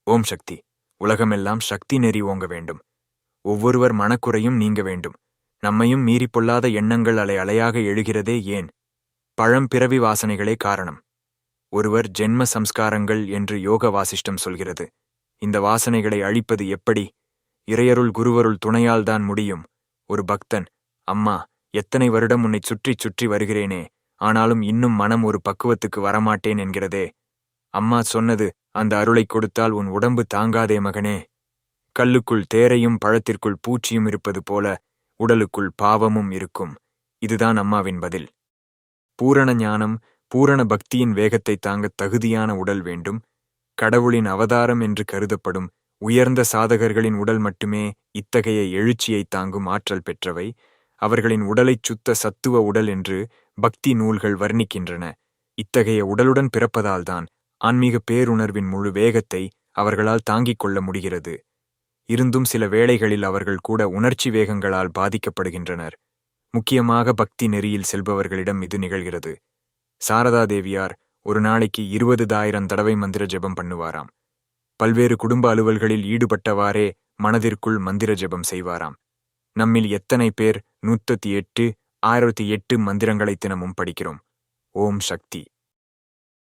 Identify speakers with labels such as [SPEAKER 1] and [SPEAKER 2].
[SPEAKER 1] ஓம் சக்தி. உலகமெல்லாம் சக்தி நெறி ஓங்க வேண்டும். ஒவ்வொருவர் மனக்குறையும் நீங்க வேண்டும். நம்மையும் மீறி பொல்லாத எண்ணங்கள் அலை அலையாக எழுகிறதே ஏன்? பழம்பிறவி வாசனைகளே காரணம். ஒருவர் ஜென்ம சம்ஸ்காரங்கள் என்று யோக வாசிஷ்டம் சொல்கிறது. இந்த வாசனைகளை அழிப்பது எப்படி? இறையருள் குருவருள் துணையால்தான் முடியும். ஒரு பக்தன், அம்மா, எத்தனை வருடம் உன்னை சுற்றிச் சுற்றி வருகிறேனே, ஆனாலும் இன்னும் மனம் ஒரு பக்குவத்துக்கு வரமாட்டேன் என்கிறதே. அம்மா சொன்னது, அந்த அருளைக் கொடுத்தால் உன் உடம்பு தாங்காதே மகனே. கல்லுக்குள் தேரையும் பழத்திற்குள் பூச்சியும் இருப்பது போல உடலுக்குள் பாவமும் இருக்கும். இதுதான் அம்மாவின் பதில். பூரண ஞானம், பூரண பக்தியின் வேகத்தை தாங்க தகுதியான உடல் வேண்டும். கடவுளின் அவதாரம் என்று கருதப்படும் உயர்ந்த சாதகர்களின் உடல் மட்டுமே இத்தகைய எழுச்சியை தாங்கும் ஆற்றல் பெற்றவை. அவர்களின் உடலைச் சுத்த சத்துவ உடல் என்று பக்தி நூல்கள் வர்ணிக்கின்றன. இத்தகைய உடலுடன் பிறப்பதால்தான் ஆன்மீக பேருணர்வின் முழு வேகத்தை அவர்களால் தாங்கிக் கொள்ள முடிகிறது. இருந்தும் சில வேளைகளில் அவர்கள் கூட உணர்ச்சி வேகங்களால் பாதிக்கப்படுகின்றனர். முக்கியமாக பக்தி நெறியில் செல்பவர்களிடம் இது நிகழ்கிறது. சாரதா தேவியார் ஒரு நாளைக்கு 20,000 தடவை மந்திர ஜெபம் பண்ணுவாராம். பல்வேறு குடும்ப அலுவல்களில் ஈடுபட்டவாறே மனதிற்குள் மந்திர ஜெபம் செய்வாராம். நம்மில் எத்தனை பேர் 108, 1008 மந்திரங்களை தினமும் படிக்கிறோம்? ஓம் சக்தி.